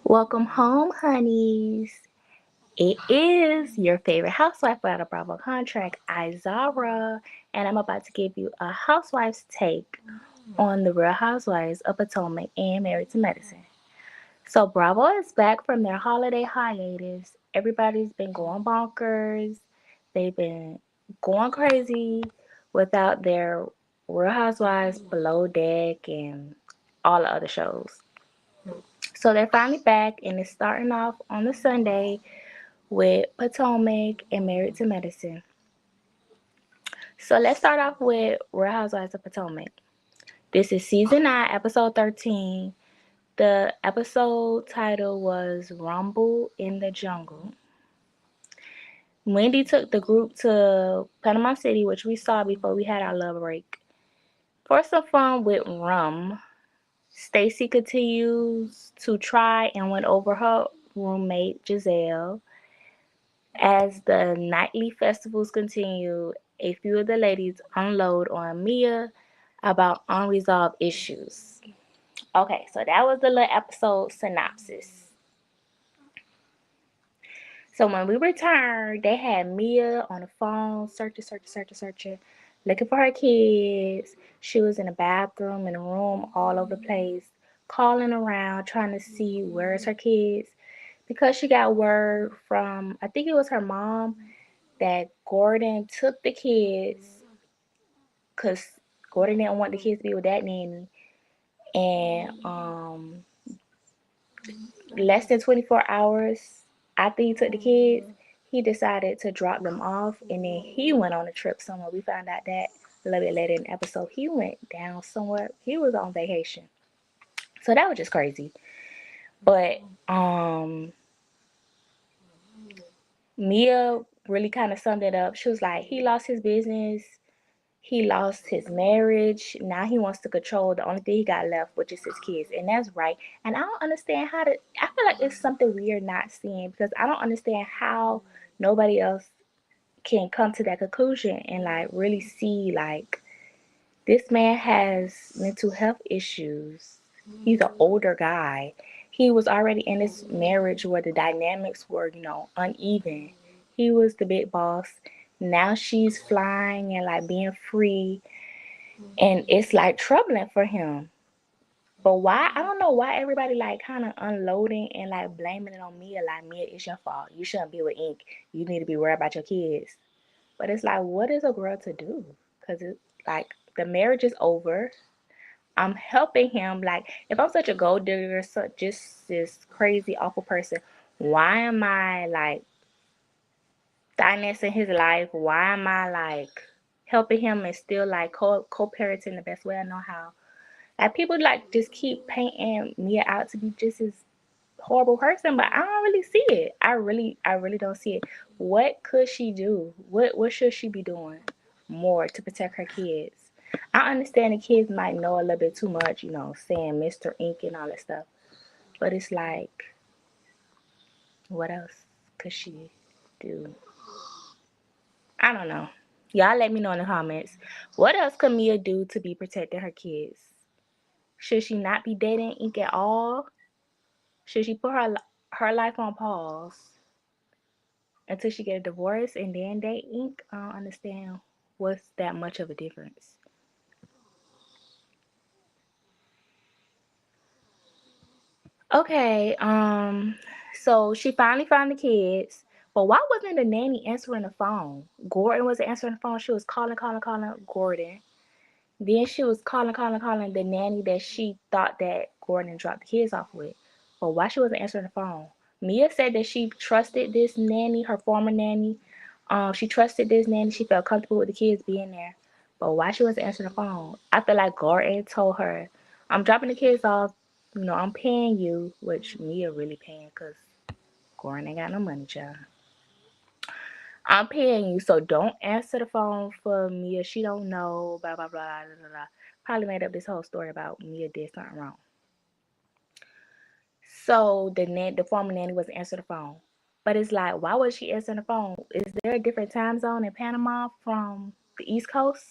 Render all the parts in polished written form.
Welcome home, honeys. It is your favorite housewife without a Bravo contract, Izara, and I'm about to give you a housewife's take on the Real Housewives of Potomac and Married to Medicine. So Bravo is back from their holiday hiatus. Everybody's been going bonkers. They've been going crazy without their Real Housewives, Below Deck, and all the other shows. So they're finally back, and it's starting off on the Sunday with Potomac and Married to Medicine. So let's start off with Real Housewives of Potomac. This is season 9, episode 13. The episode title was Rumble in the Jungle. Wendy took the group to Panama City, which we saw before we had our love break, for some fun with rum. Stacy continues to try and win over her roommate Giselle. As the nightly festivals continue, a few of the ladies unload on Mia about unresolved issues. Okay, so that was the little episode synopsis. So when we returned, they had Mia on the phone, searching, looking for her kids. She was in the bathroom, in the room, all over the place, calling around, trying to see where's her kids. Because she got word from, I think it was her mom, that Gordon took the kids because Gordon didn't want the kids to be with that nanny. And less than 24 hours after he took the kids, he decided to drop them off. And then he went on a trip somewhere. We found out that a little bit later in the episode. He went down somewhere. He was on vacation. So that was just crazy. But Mia really kind of summed it up. She was like, he lost his business. He lost his marriage. Now he wants to control the only thing he got left, which is his kids. And that's right. And I don't understand how to, I feel like it's something we're not seeing because I don't understand how nobody else can come to that conclusion and like really see like this man has mental health issues. He's an older guy. He was already in this marriage where the dynamics were, uneven. He was the big boss. Now she's flying and like being free, and it's like troubling for him. But why? I don't know why everybody like kind of unloading and like blaming it on Mia. Like, Mia, it's your fault. You shouldn't be with Ink. You need to be worried about your kids. But it's like, what is a girl to do? Because it's like the marriage is over. I'm helping him. Like, if I'm such a gold digger, such just this crazy, awful person, why am I like financing his life? Why am I like helping him and still like co-parenting the best way I know how? Like, people like just keep painting Mia out to be just this horrible person, but I don't really see it. I really don't see it. What could she do? What should she be doing more to protect her kids? I understand the kids might know a little bit too much, saying Mr. Ink and all that stuff. But it's like, what else could she do? I don't know. Y'all let me know in the comments. What else could Mia do to be protecting her kids? Should she not be dating Ink at all? Should she put her life on pause until she get a divorce and then date Ink? I don't understand what's that much of a difference. Okay, so she finally found the kids, but why wasn't the nanny answering the phone? Gordon wasn't answering the phone. She was calling Gordon. Then she was calling the nanny that she thought that Gordon dropped the kids off with. But why she wasn't answering the phone? Mia said that she trusted this nanny, her former nanny. She trusted this nanny. She felt comfortable with the kids being there. But why she wasn't answering the phone? I feel like Gordon told her, I'm dropping the kids off. I'm paying you, which Mia really paying because Gordon ain't got no money, child. I'm paying you, so don't answer the phone for Mia. She don't know, blah, blah, blah, blah, blah. Probably made up this whole story about Mia did something wrong. So the former nanny wasn't answering the phone. But it's like, why was she answering the phone? Is there a different time zone in Panama from the East Coast?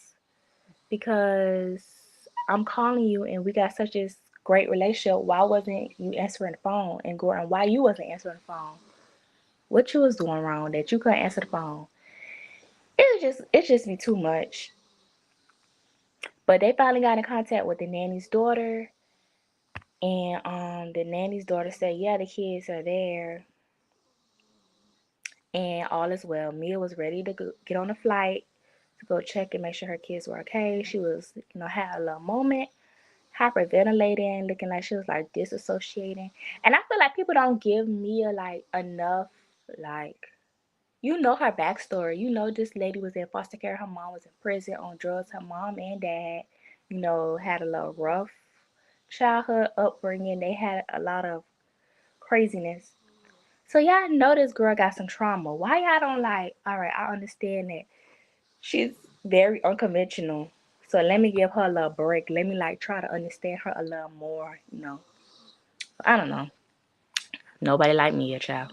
Because I'm calling you and we got such this great relationship, why wasn't you answering the phone? And Gordon, why you wasn't answering the phone? What you was doing wrong that you couldn't answer the phone? It just be too much. But they finally got in contact with the nanny's daughter, and the nanny's daughter said, yeah, the kids are there, and all is well. Mia was ready to get on a flight to go check and make sure her kids were okay. She was, had a little moment, hyperventilating, looking like she was like disassociating. And I feel like people don't give Mia like enough, like, her backstory. This lady was in foster care. Her mom was in prison on drugs. Her mom and dad, had a little rough childhood upbringing. They had a lot of craziness. So y'all know this girl got some trauma. Why y'all don't like, all right, I understand that she's very unconventional. So let me give her a little break. Let me like try to understand her a little more. I don't know. Nobody like me, a child.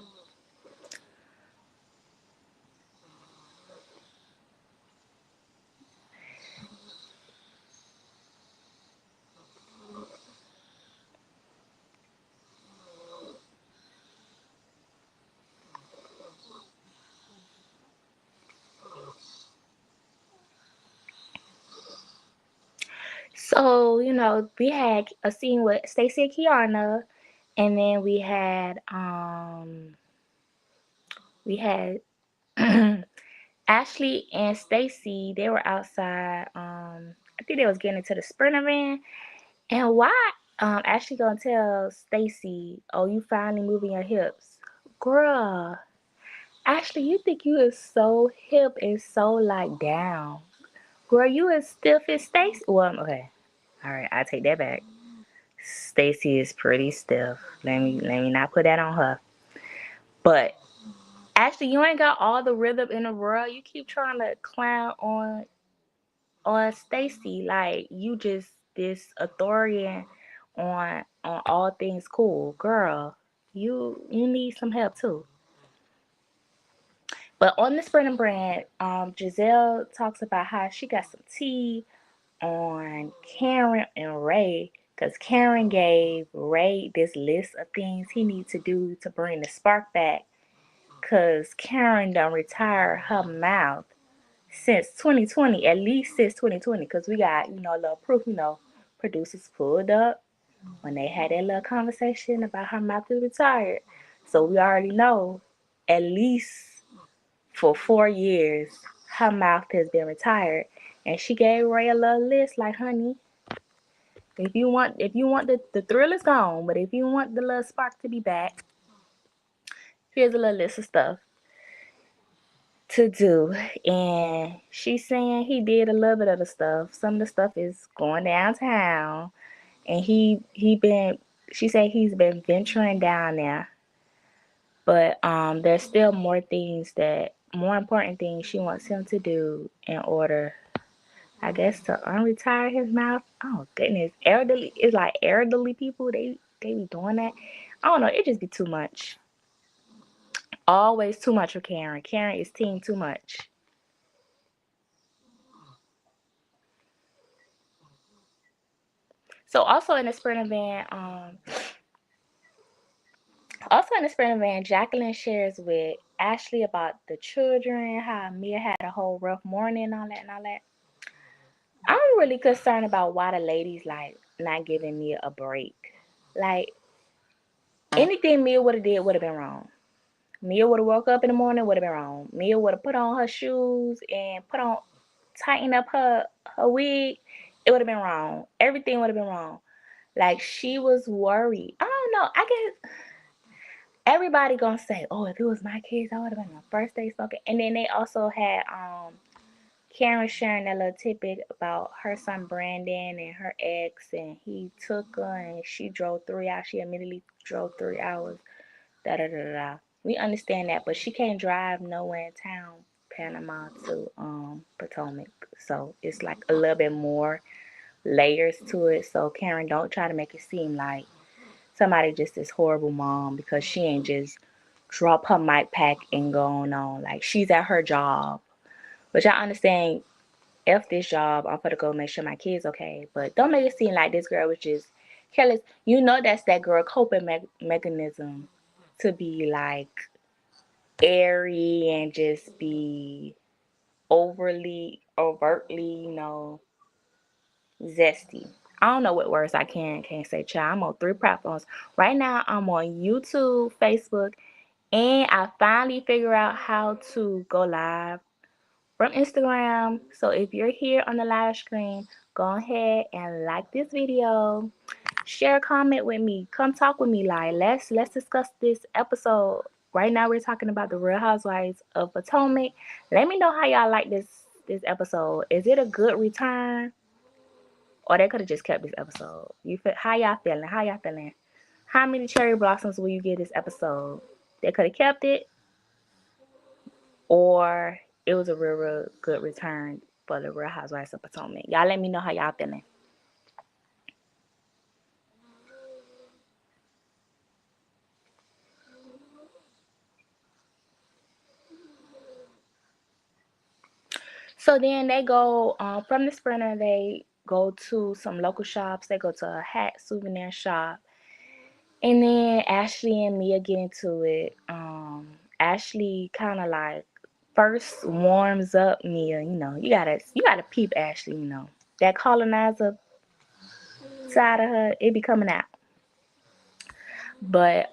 So, we had a scene with Stacey and Kiana, and then we had Ashley and Stacey. They were outside. I think they was getting into the Sprinter van. And why Ashley gonna tell Stacey, oh, you finally moving your hips. Girl, Ashley, you think you is so hip and so like down. Girl, you as stiff as Stacey. Well, okay. Alright, I take that back. Stacey is pretty stiff. Let me not put that on her. But Ashley, you ain't got all the rhythm in the world. You keep trying to clown on Stacey like you just this authorian on all things cool. Girl, you need some help too. But on the Spring brand, Giselle talks about how she got some tea on Karen and Ray, because Karen gave Ray this list of things he needs to do to bring the spark back, because Karen done retired her mouth since 2020, at least since 2020, because we got, a little proof, producers pulled up when they had that little conversation about her mouth is retired. So we already know at least for 4 years her mouth has been retired. And she gave Ray a little list like, honey, if you want the thrill is gone, but if you want the little spark to be back, here's a little list of stuff to do. And she's saying he did a little bit of the stuff. Some of the stuff is going downtown, and he been she said he's been venturing down there, but there's still more important things she wants him to do in order, I guess, to unretire his mouth. Oh goodness, elderly, it's like elderly people, they be doing that. I don't know, it just be too much. Always too much for Karen. Karen is team too much. So also in the Sprinter van, Jacqueline shares with Ashley about the children, how Mia had a whole rough morning and all that and all that. I'm really concerned about why the ladies like not giving Mia a break. Like anything Mia would have did would have been wrong. Mia would have woke up in the morning, would have been wrong. Mia would have put on her shoes and tighten up her wig. It would have been wrong. Everything would have been wrong. Like she was worried. I don't know. I guess everybody gonna say, "Oh, if it was my kids, I would have been the first day smoking." And then they also had Karen sharing that little tidbit about her son Brandon and her ex, and he took her and she drove 3 hours. She immediately drove 3 hours. Da da da da. We understand that, but she can't drive nowhere in town, Panama to Potomac. So it's like a little bit more layers to it. So Karen, don't try to make it seem like somebody just this horrible mom because she ain't just drop her mic pack and go on. Like she's at her job. Which I understand, F this job, I'm gonna go make sure my kids okay. But don't make it seem like this girl was just Kelly, you know that's that girl coping mechanism to be like airy and just be overly, overtly, zesty. I don't know what words I can't say, child. I'm on 3 platforms. Right now, I'm on YouTube, Facebook, and I finally figured out how to go live from Instagram. So if you're here on the live stream, go ahead and like this video. Share a comment with me. Come talk with me. Like let's discuss this episode. Right now we're talking about the Real Housewives of Potomac. Let me know how y'all like this episode. Is it a good return? Or they could have just kept this episode. How y'all feeling? How y'all feeling? How many cherry blossoms will you give this episode? They could have kept it, or it was a real good return for the Real Housewives of Potomac. Y'all let me know how y'all feeling. So then they go from the Sprinter. They go to some local shops. They go to a hat souvenir shop, and then Ashley and Mia get into it. Ashley kind of like first warms up Mia. You gotta peep Ashley. That colonizer side of her, it be coming out. But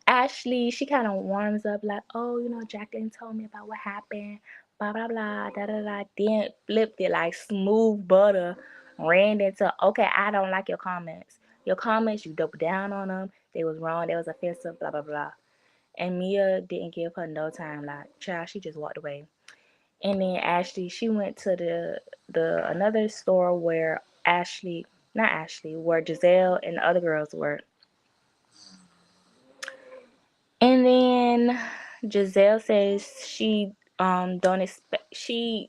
Ashley, she kind of warms up like, oh, Jacqueline told me about what happened, blah blah blah, da da da. Then flipped it like smooth butter, ran into, okay, I don't like your comments. Your comments, you double down on them. They was wrong. They was offensive. Blah blah blah. And Mia didn't give her no time. Like, child, she just walked away. And then Ashley, she went to the another store where where Giselle and the other girls were. And then Giselle says don't expect she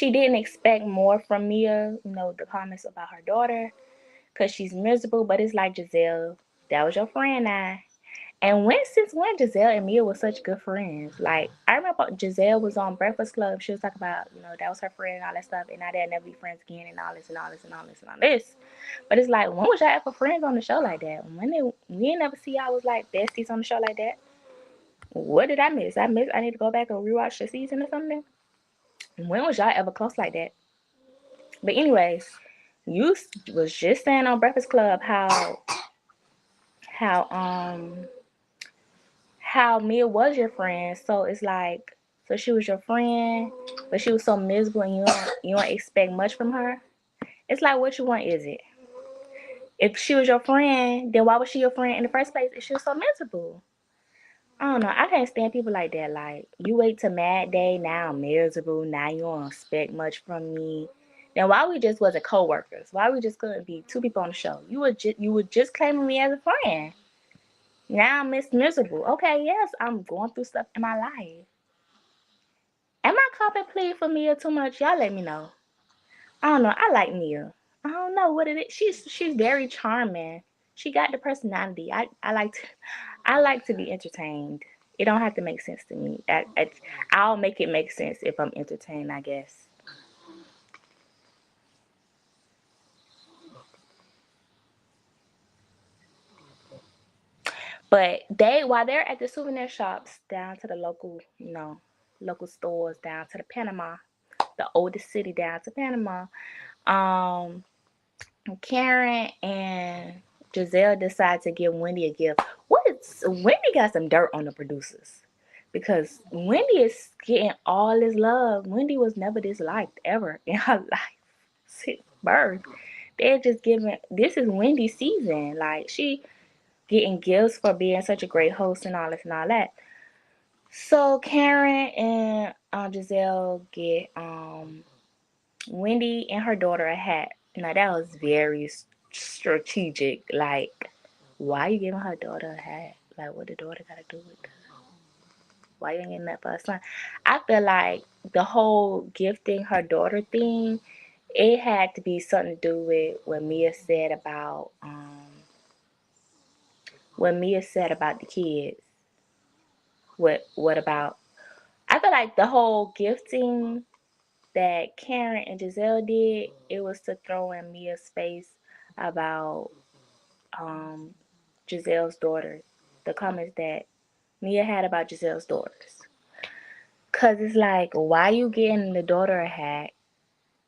didn't expect more from Mia, the comments about her daughter, because she's miserable. But it's like, Giselle, that was your friend now. And since when Giselle and Mia were such good friends? Like, I remember Giselle was on Breakfast Club. She was talking about, that was her friend and all that stuff, and now they'll never be friends again, and all this and all this and all this and all this. But it's like, when was y'all ever friends on the show like that? We ain't never see y'all was like besties on the show like that. What did I miss? I need to go back and rewatch the season or something. When was y'all ever close like that? But anyways, you was just saying on Breakfast Club how how Mia was your friend. So it's like, so she was your friend, but she was so miserable, and you don't expect much from her. It's like, what you want is it? If she was your friend, then why was she your friend in the first place if she was so miserable? I don't know. I can't stand people like that. Like, you wait to mad day, now I'm miserable, now you don't expect much from me. Then why we just wasn't co-workers? Why we just couldn't be two people on the show? You were just claiming me as a friend. Now I'm miserable. Okay, yes, I'm going through stuff in my life. Am I copping plea for Mia too much? Y'all let me know. I don't know. I like Mia. I don't know what it is. She's very charming. She got the personality. I like to be entertained. It don't have to make sense to me. I'll make it make sense if I'm entertained, I guess. But while they're at the souvenir shops down to the local stores down to the Panama, the oldest city down to Panama, um, Karen and Giselle decide to give Wendy a gift. Wendy got some dirt on the producers, because Wendy is getting all this love. Wendy was never disliked ever in her life since birth. They're just giving, this is Wendy's season. Like, she getting gifts for being such a great host and all this and all that. So Karen and Giselle get Wendy and her daughter a hat. Now that was very strategic. Like, why you giving her daughter a hat? Like, what the daughter got to do with it? Why you ain't getting that for her son? I feel like the whole gifting her daughter thing, it had to be something to do with what Mia said about the kids. What about? I feel like the whole gifting that Karen and Giselle did, it was to throw in Mia's face about Giselle's daughter, the comments that Mia had about Giselle's daughters. Cause it's like, why you getting the daughter a hat?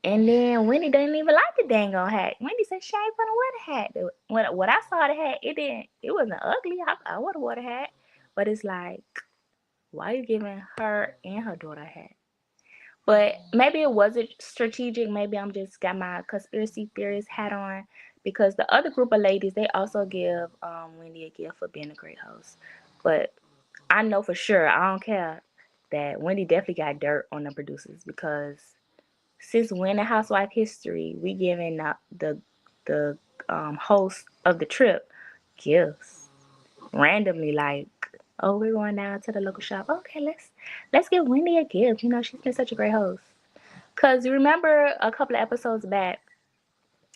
And then Wendy didn't even like the dang on hat. Wendy said she ain't gonna wear the hat. When I saw the hat, it wasn't ugly. I would have wore the hat. But it's like, why you giving her and her daughter a hat? But maybe it wasn't strategic. Maybe I'm just got my conspiracy theorist hat on, because the other group of ladies, they also give Wendy a gift for being a great host. But I know for sure, I don't care, that Wendy definitely got dirt on the producers, because since when in Housewife history we giving the host of the trip gifts randomly, like, oh, we're going down to the local shop. Okay, let's give Wendy a gift. You know, she's been such a great host. Cause you remember a couple of episodes back,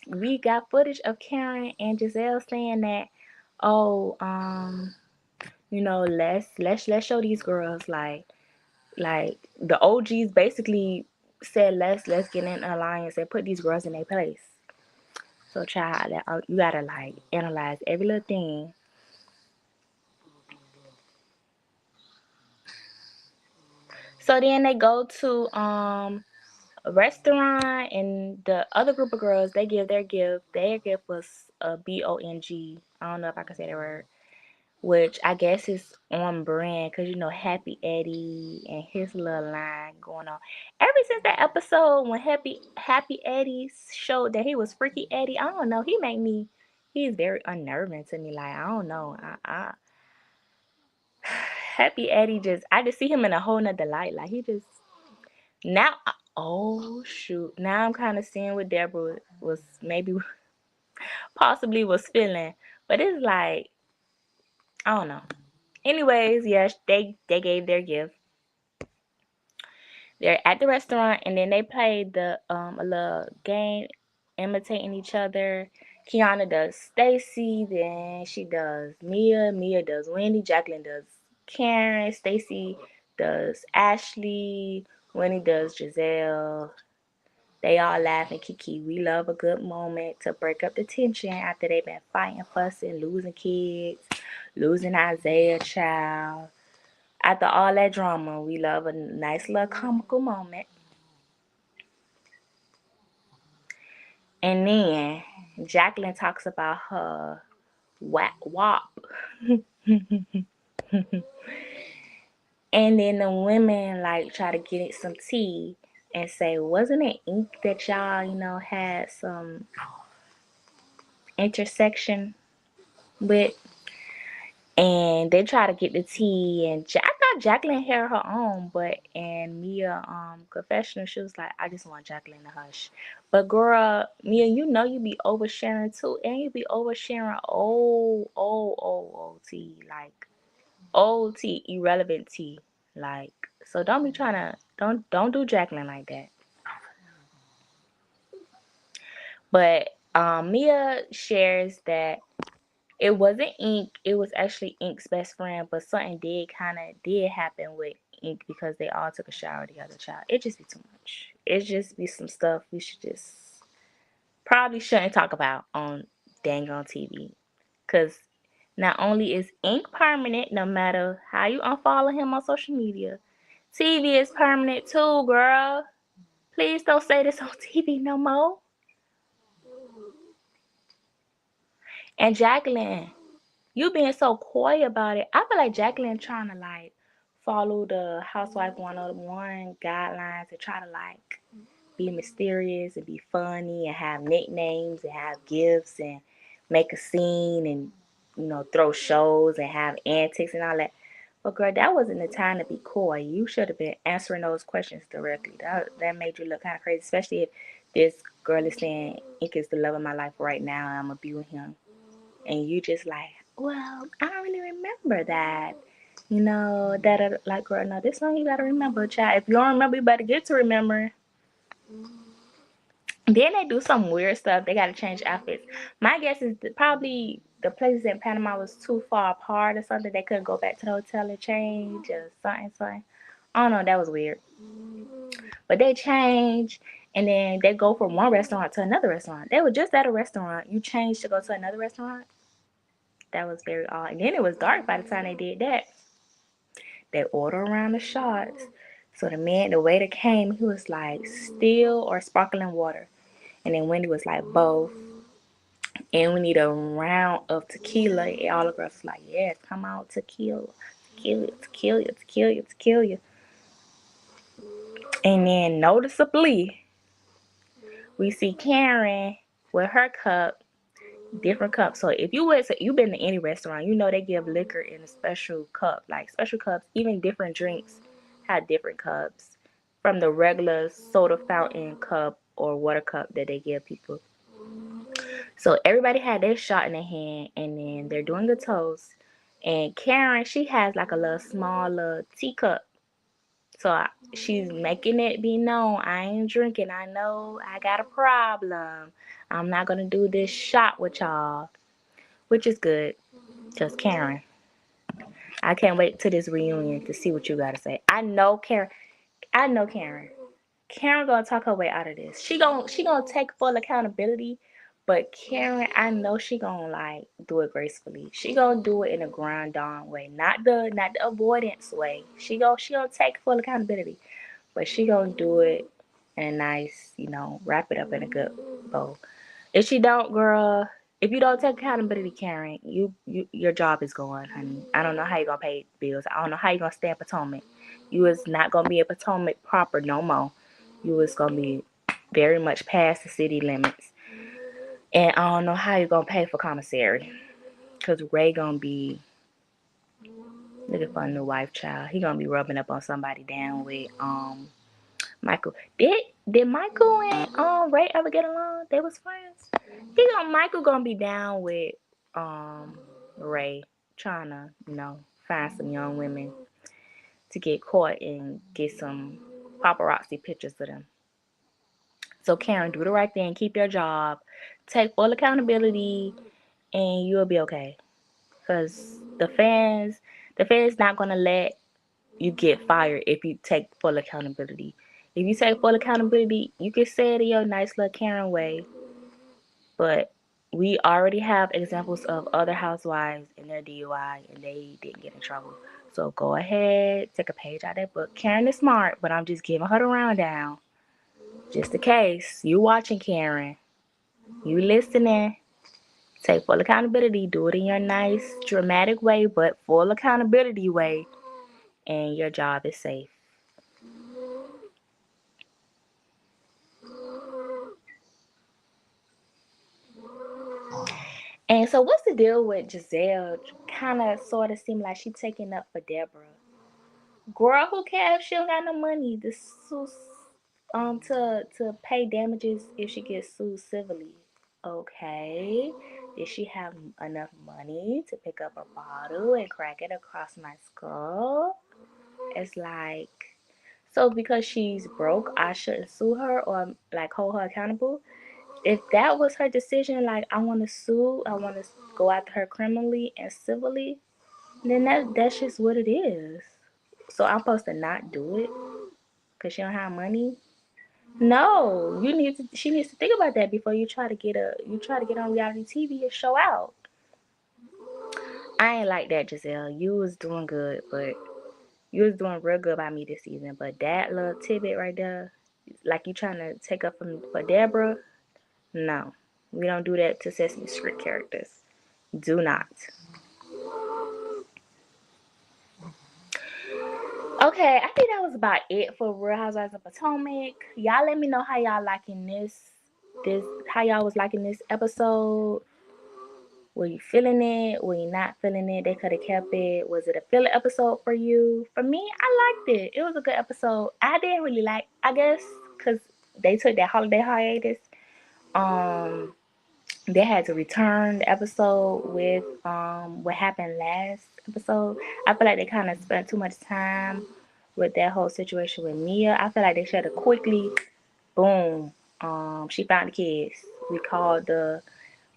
we got footage of Karen and Giselle saying that, oh, you know, let's show these girls, like the OGs basically said, let's get in an alliance and put these girls in their place. So child, you gotta like analyze every little thing. So then they go to a restaurant, and the other group of girls, they give their gift. Their gift was a BONG. I don't know if I can say that word, which I guess is on brand, because you know Happy Eddie and his little line going on. Ever since that episode when Happy Eddie showed that he was Freaky Eddie, I don't know. He's very unnerving to me. Like, I don't know. Happy Eddie I just see him in a whole nother light. Like, he just now. Oh shoot! Now I'm kind of seeing what Deborah was maybe possibly was feeling, but it's like, I don't know. Anyways, yes, they gave their gift. They're at the restaurant, and then they played the a little game imitating each other. Kiana does Stacy, then she does Mia, Mia does Wendy, Jacqueline does Karen, Stacy does Ashley, Wendy does Giselle. They all laugh and kiki. We love a good moment to break up the tension after they've been fighting, fussing, losing kids, losing Isaiah child. After all that drama, we love a nice little comical moment. And then Jacqueline talks about her WAP. And then the women like try to get it some tea and say, wasn't it ink that y'all, had some intersection with? And they try to get the tea, and I thought Jacqueline had her own, but and Mia confessional, she was like, I just want Jacqueline to hush. But girl, Mia, you be oversharing too, and you be oversharing old tea, like old tea, irrelevant tea, like, so don't be trying to don't do Jacqueline like that. But Mia shares that it wasn't Ink. It was actually Ink's best friend, but something did happen with Ink because they all took a shower together, child. It just be too much. It just be some stuff we should just probably shouldn't talk about on dang on TV. Cause not only is Ink permanent, no matter how you unfollow him on social media, TV is permanent too, girl. Please don't say this on TV no more. And Jacqueline, you being so coy about it. I feel like Jacqueline trying to like follow the Housewife 101 guidelines and try to like be mysterious and be funny and have nicknames and have gifts and make a scene and throw shows and have antics and all that. But girl, that wasn't the time to be coy. You should have been answering those questions directly. That made you look kind of crazy, especially if this girl is saying Ink is the love of my life right now and I'm gonna be with him, and you just like, well, I don't really remember that. Like, girl, no, this one you gotta remember, child. If you don't remember, you better get to remember. Then they do some weird stuff. They gotta change outfits. My guess is that probably the places in Panama was too far apart or something. They couldn't go back to the hotel and change or something. I don't know. That was weird. But they change, and then they go from one restaurant to another restaurant. They were just at a restaurant. You change to go to another restaurant. That was very odd. And then it was dark by the time they did that. They order around the shots. So the waiter came, he was like, still or sparkling water. And then Wendy was like, both. And we need a round of tequila. And all of us was like, yes, come on, tequila. Tequila, tequila, tequila, tequila. And then noticeably, we see Karen with her cup, different cups. So if you've been to any restaurant, you know they give liquor in a special cup, like special cups. Even different drinks have different cups from the regular soda fountain cup or water cup that they give people. So everybody had their shot in their hand, and then they're doing a toast. And Karen, she has like a little small little teacup. So she's making it be known, I ain't drinking. I know I got a problem. I'm not gonna do this shot with y'all, which is good. Just Karen, I can't wait to this reunion to see what you gotta say. I know Karen. I know Karen. Karen gonna talk her way out of this. She gonna take full accountability, but Karen, I know she gonna like do it gracefully. She gonna do it in a grind down way, not the avoidance way. She gonna take full accountability, but she gonna do it in a nice, wrap it up in a good bow. If she don't, girl, if you don't take accountability, Karen, your job is gone, honey. I don't know how you gonna pay bills. I don't know how you gonna stay in Potomac. You is not gonna be in Potomac proper no more. You is gonna be very much past the city limits. And I don't know how you gonna pay for commissary. Cause Ray gonna be looking for a new wife, child. He gonna be rubbing up on somebody down with Michael. Did Michael and Ray ever get along? They was friends. Michael gonna be down with Ray, trying to find some young women to get caught and get some paparazzi pictures of them. So Karen, do the right thing, keep your job, take full accountability, and you'll be okay. Cause the fans not gonna let you get fired if you take full accountability. If you take full accountability, you can say it in your nice little Karen way, but we already have examples of other housewives in their DUI and they didn't get in trouble. So go ahead, take a page out of that book. Karen is smart, but I'm just giving her the rundown. Just in case you watching Karen, you listening, take full accountability. Do it in your nice, dramatic way, but full accountability way, and your job is safe. And so, what's the deal with Giselle? Kind of, sort of, seem like she taking up for Deborah. Girl, who cares if she don't got no money to sue, to pay damages if she gets sued civilly? Okay, did she have enough money to pick up a bottle and crack it across my skull? It's like, so because she's broke, I shouldn't sue her or like hold her accountable. If that was her decision, like I want to sue, I want to go after her criminally and civilly, then that's just what it is. So I'm supposed to not do it because she don't have money? No, she needs to think about that before you try to get on reality TV and show out. I ain't like that, Giselle. You was doing good, but you was doing real good by me this season. But that little tidbit right there, like you trying to take up for Deborah, no. We don't do that to Sesame Street characters. Do not. Okay, I think that was about it for Real Housewives of Potomac. Y'all let me know how y'all liking this how y'all was liking this episode. Were you feeling it? Were you not feeling it? They could have kept it. Was it a filler episode for you? For me, I liked it. It was a good episode. I didn't really like, I guess, because they took that holiday hiatus. Um, they had to return the episode with what happened last episode. I feel like they kind of spent too much time with that whole situation with Mia. I feel like they should have quickly, boom, she found the kids. We called the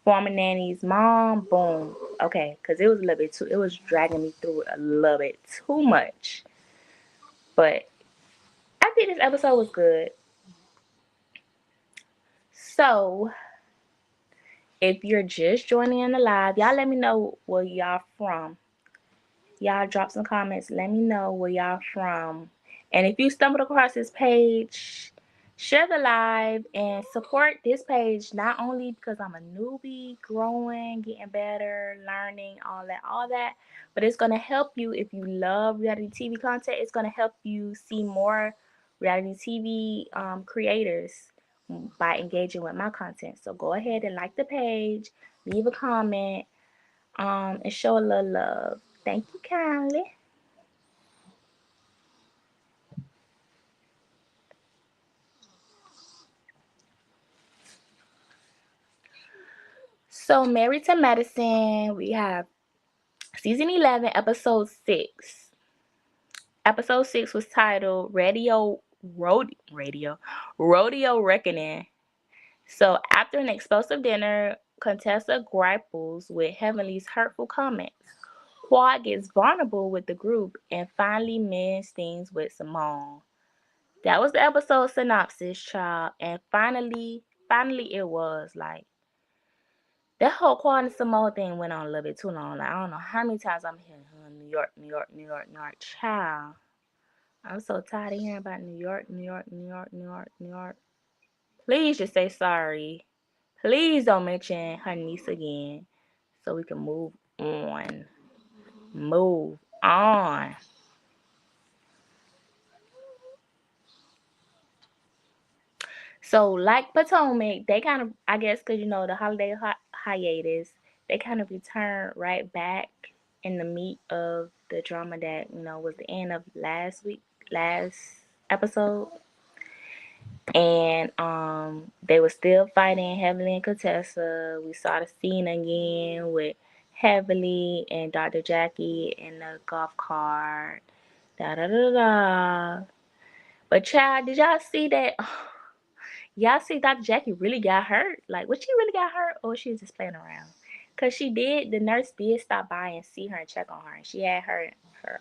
former nanny's mom, boom. Okay, because it was a little bit too, it was dragging me through a little bit too much. But I think this episode was good. So If you're just joining in the live, y'all let me know where y'all from. Y'all drop some comments. Let me know where y'all from. And if you stumbled across this page, share the live and support this page, not only because I'm a newbie, growing, getting better, learning, all that, but it's going to help you if you love reality TV content. It's going to help you see more reality TV creators by engaging with my content. So go ahead and like the page, leave a comment, and show a little love. Thank you kindly. So, Married to Medicine, we have season 11, episode 6. Episode 6 was titled Rodeo Reckoning. So, after an explosive dinner, Contessa grapples with Heavenly's hurtful comments. Quad gets vulnerable with the group and finally mends things with Simone. That was the episode synopsis, child. And finally it was like, that whole Quad and Simone thing went on a little bit too long. Like, I don't know how many times I'm hearing New York, New York, New York, New York. Child, I'm so tired of hearing about New York, New York, New York, New York, New York. Please just say sorry. Please don't mention her niece again so we can move on. Move on. So, like Potomac, they kind of, I guess, because, the holiday hiatus, they kind of returned right back in the meat of the drama that, was the end of last episode. And they were still fighting Heavily and Contessa. We saw the scene again with Heavily and Dr. Jackie in the golf cart. Da da da da. But child, did y'all see that? Y'all see Dr. Jackie really got hurt? Like, was she really got hurt or was she just playing around? Because the nurse did stop by and see her and check on her. And she had her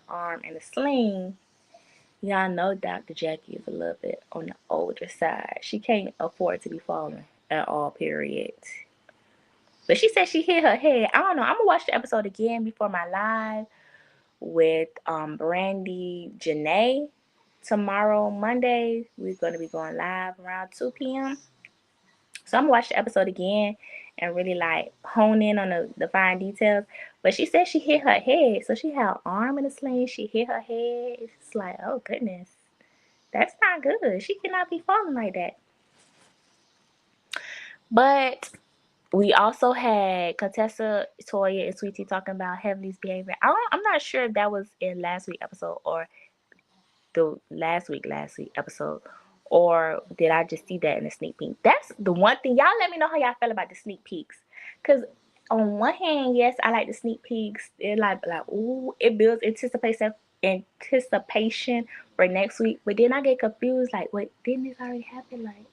arm in a sling. Y'all know Dr. Jackie is a little bit on the older side. She can't afford to be falling at all, period. But she said she hit her head. I don't know. I'm going to watch the episode again before my live with Brandy Janae. Tomorrow, Monday, we're going to be going live around 2 p.m. So I'm gonna watch the episode again and really like hone in on the fine details. But she said she hit her head. So she had her arm in a sling, she hit her head. It's like, oh goodness. That's not good. She cannot be falling like that. But we also had Contessa, Toya, and Sweetie talking about Heavenly's behavior. I'm not sure if that was in last week's episode or the last week episode, or did I just see that in the sneak peek? That's the one thing. Y'all let me know how y'all feel about the sneak peeks. Because on one hand, yes, I like the sneak peeks. It like ooh, it builds anticipation for next week. But then I get confused, like, wait, didn't this already happen? Like,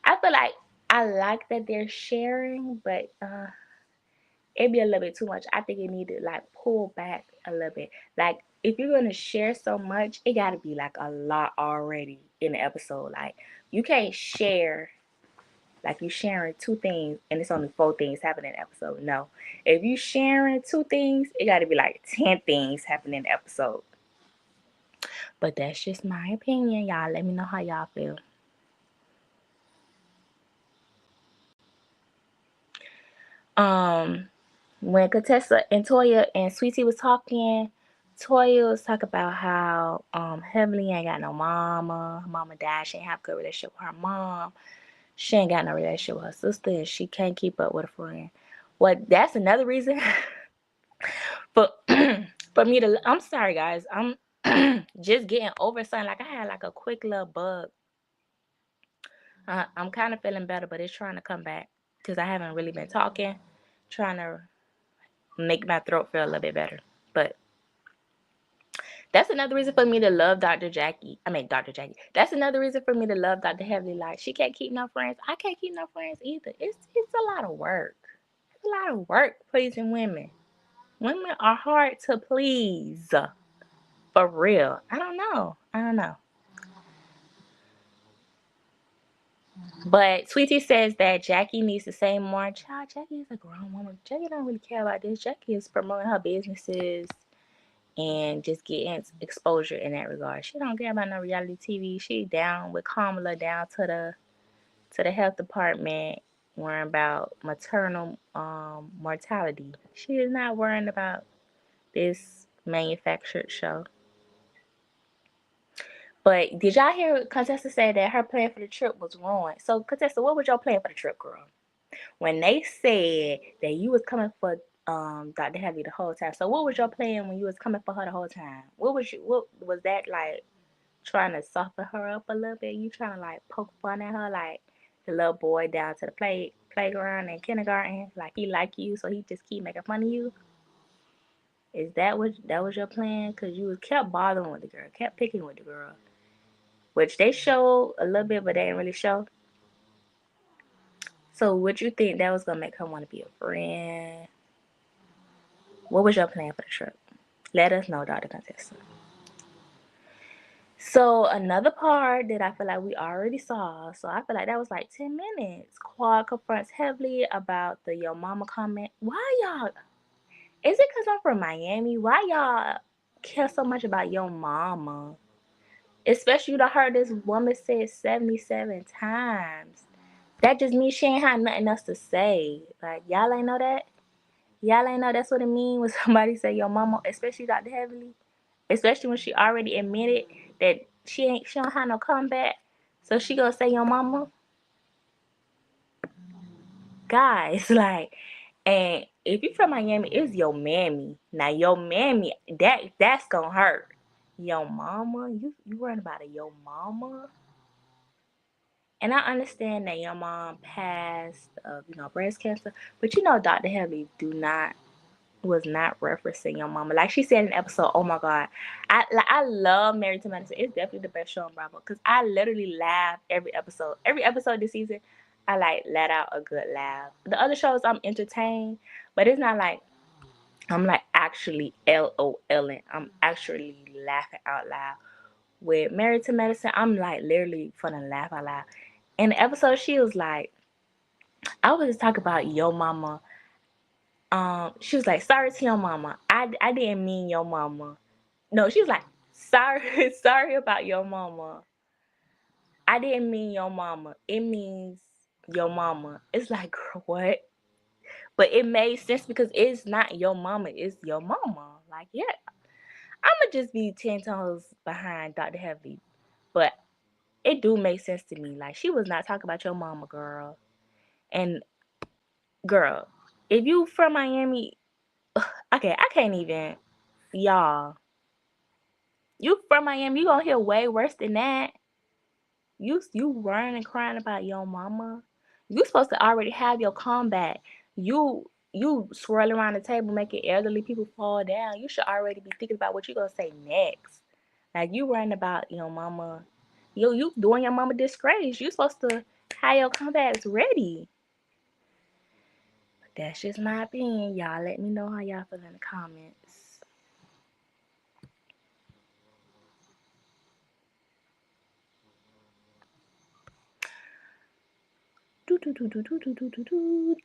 I feel like I like that they're sharing, but it'd be a little bit too much. I think it need to like pull back a little bit. Like, if you're gonna share so much, it gotta be like a lot already in the episode. Like, you can't share like you sharing 2 things and it's only 4 things happening in the episode. No. If you sharing 2 things, it gotta be like 10 things happening in the episode. But that's just my opinion, y'all. Let me know how y'all feel. When Contessa and Toya and Sweetie was talking, Toya was talking about how Heavenly ain't got no mama. Her mama died. She ain't have a good relationship with her mom. She ain't got no relationship with her sister, and she can't keep up with a friend. Well, that's another reason for for me to. I'm sorry, guys. I'm just getting over something. Like, I had like a quick little bug. I'm kind of feeling better, but it's trying to come back because I haven't really been talking. Trying to make my throat feel a little bit better. But that's another reason for me to love Dr. Jackie. Dr. Jackie. That's another reason for me to love Dr. Heavenly. Like, she can't keep no friends. I can't keep no friends either. It's a lot of work. It's a lot of work pleasing women. Women are hard to please. For real. I don't know. But Sweetie says that Jackie needs to say more. Child, Jackie is a grown woman. Jackie don't really care about this. Jackie is promoting her businesses and just getting exposure in that regard. She don't care about no reality TV. She down with Kamala down to the health department worrying about maternal mortality. She is not worrying about this manufactured show. But did y'all hear Contessa say that her plan for the trip was ruined? So Contessa, what was your plan for the trip, girl? When they said that you was coming for Dr. Heavy the whole time. So what was your plan when you was coming for her the whole time? What was that like trying to soften her up a little bit? You trying to like poke fun at her like the little boy down to the playground in kindergarten, like he like you, so he just keep making fun of you? Is that was your plan? Cause you was kept bothering with the girl, kept picking with the girl, which they showed a little bit, but they didn't really show. So would you think that was gonna make her want to be a friend? What was your plan for the trip? Let us know, Dr. Contessa. So another part that I feel like we already saw, so I feel like that was like 10 minutes. Quad confronts heavily about the Yo Mama comment. Why y'all? Is it because I'm from Miami? Why y'all care so much about Yo Mama? Especially you done heard this woman say it 77 times. That just means she ain't had nothing else to say. Like, y'all ain't know that? Y'all ain't know that's what it means when somebody say Yo Mama, especially Dr. Heavily? Especially when she already admitted that she don't have no comeback. So she gonna say Your Mama? Guys, like, and if you from Miami, it's your mammy. Now your mammy, that's gonna hurt. Your mama? You worried about a your mama? And I understand that your mom passed of, breast cancer, but Dr. Heavy was not referencing your mama. Like she said in the episode, oh my God. I love Married to Medicine. It's definitely the best show on Bravo because I literally laugh every episode. Every episode this season, I like let out a good laugh. The other shows I'm entertained, but it's not like I'm like actually LOLing. I'm actually laughing out loud. With Married to Medicine, I'm like literally finna laugh out loud. In the episode, she was like, I was just talking about your mama. She was like, sorry to your mama. I didn't mean your mama. No, she was like, sorry, sorry about your mama. I didn't mean your mama. It means your mama. It's like, girl, what? But it made sense because it's not your mama, it's your mama. Like, yeah, I'ma just be 10 toes behind Dr. Heavy. But it do make sense to me. Like, she was not talking about your mama, girl. And girl, if you from Miami, okay, I can't even, y'all. You from Miami, you gonna hear way worse than that. You worrying and crying about your mama. You supposed to already have your comeback. You swirling around the table making elderly people fall down. You should already be thinking about what you gonna say next. Like you worrying about your mama. You doing your mama disgrace. You supposed to have your comebacks ready. But that's just my opinion. Y'all let me know how y'all feel in the comments.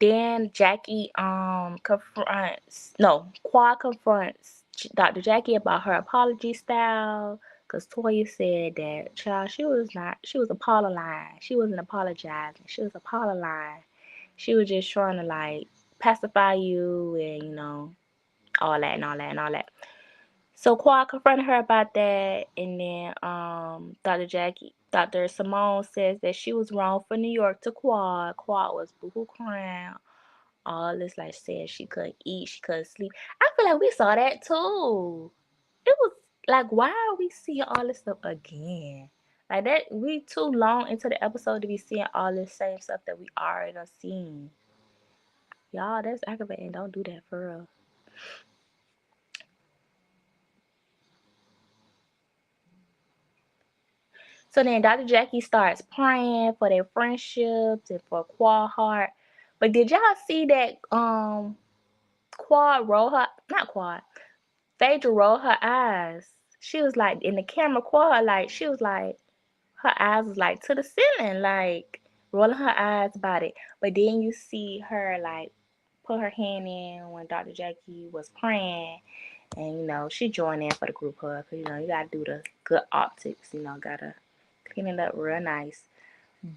Then Jackie confronts Quad confronts Dr. Jackie about her apology style because Toya said that child she was apologizing. She wasn't apologizing. She was apologizing. She was just trying to like pacify you and all that and all that and all that. So Quad confronted her about that, and then Dr. Simone says that she was wrong for New York to Quad. Quad was boohoo crying. All this like saying she couldn't eat, she couldn't sleep. I feel like we saw that too. It was like, why are we seeing all this stuff again? Like that, we too long into the episode to be seeing all this same stuff that we already done seen. Y'all, that's aggravating. Don't do that for real. So then Dr. Jackie starts praying for their friendships and for Quad Heart. But did y'all see that Quad roll her not Quad, Phaedra roll her eyes. She was like in the camera Quad like she was like her eyes was like to the ceiling, like rolling her eyes about it. But then you see her like put her hand in when Dr. Jackie was praying, and she joined in for the group hug. 'Cause, you gotta do the good optics. Gotta clean it up real nice.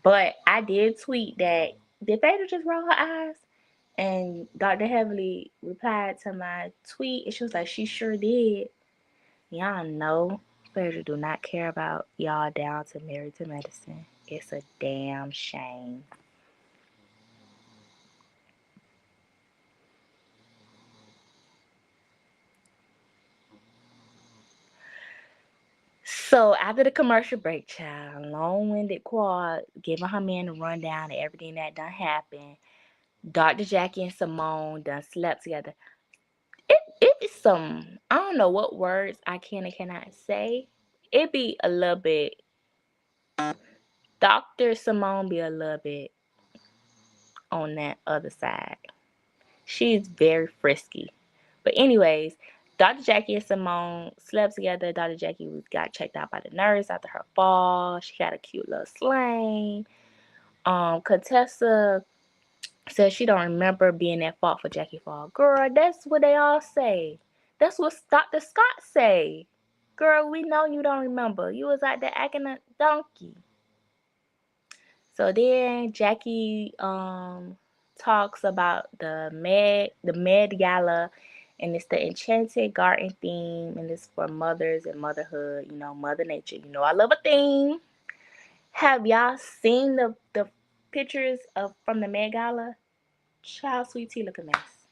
But I did tweet that, did Phaedra just roll her eyes? And Dr. Heavenly replied to my tweet, and she was like, she sure did. Y'all know Phaedra do not care about y'all down to Married to Medicine. It's a damn shame. So after the commercial break, child, long-winded quad giving her man a rundown of everything that done happened. Dr. Jackie and Simone done slept together. It be some, I don't know what words I can and cannot say. It be a little bit, Dr. Simone be a little bit on that other side. She's very frisky. But anyways, Dr. Jackie and Simone slept together. Dr. Jackie got checked out by the nurse after her fall. She got a cute little sling. Contessa said she don't remember being at fault for Jackie fall. Girl, that's what they all say. That's what Dr. Scott say. Girl, we know you don't remember. You was out there acting a donkey. So then Jackie talks about the Med Gala, and it's the Enchanted Garden theme, and it's for mothers and motherhood, Mother Nature. I love a theme. Have y'all seen the pictures of from the Met Gala? Child, Sweet Tea look a mess.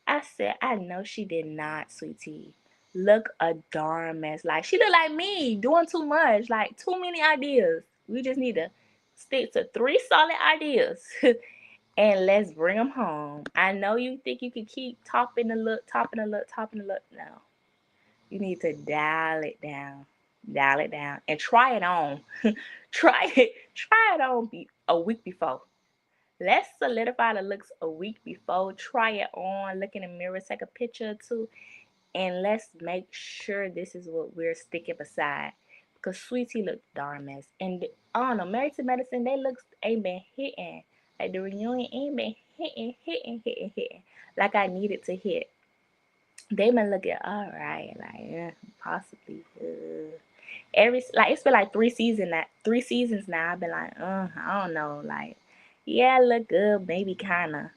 I said, I know she did not, Sweet Tea. Look a darn mess. Like, she look like me, doing too much, like too many ideas. We just need to stick to 3 solid ideas and let's bring them home. I know you think you can keep topping the look, topping the look, topping the look. No. You need to dial it down. Dial it down. And try it on. Try it on a week before. Let's solidify the looks a week before. Try it on. Look in the mirror. Take a picture or two. And let's make sure this is what we're sticking beside. Because Sweet Tea looked darn mess. And I don't know, Married to Medicine, they looks ain't been hitting. Like the reunion ain't been hitting. Like I needed to hit. They been looking alright. Like, possibly. It's been like 3 seasons now. I've been like, I don't know. Like, yeah, look good, maybe kinda.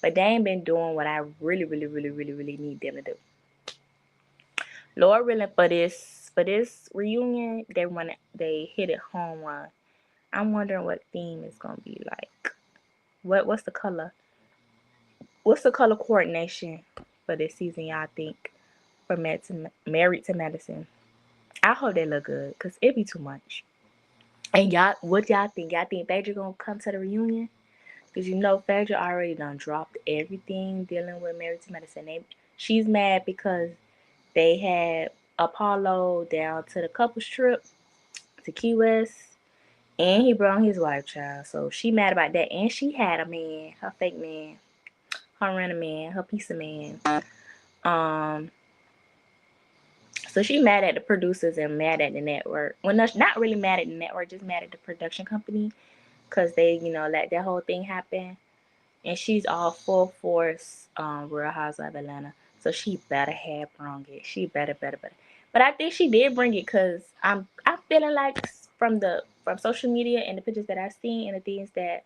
But they ain't been doing what I really, really, really, really, really need them to do. Lord willing, for this reunion, they hit it home run. I'm wondering what theme is gonna be like. What's the color? What's the color coordination for this season, y'all think? For Married to Medicine. I hope they look good, cause it be too much. And y'all, what y'all think? Y'all think Phaedra gonna come to the reunion? Cause Phaedra already done dropped everything dealing with Married to Medicine. She's mad because they had Apollo down to the couples trip to Key West, and he brought his wife, child. So she mad about that, and she had a man, her fake man, her rent a man, her piece of man. Um, so she mad at the producers and mad at the network. Well, no, not really mad at the network, just mad at the production company, cause they, let that whole thing happen. And she's all full force, Real Housewives of Atlanta. So she better have brung it. She better. But I think she did bring it, cause I'm feeling like from social media and the pictures that I've seen and the things that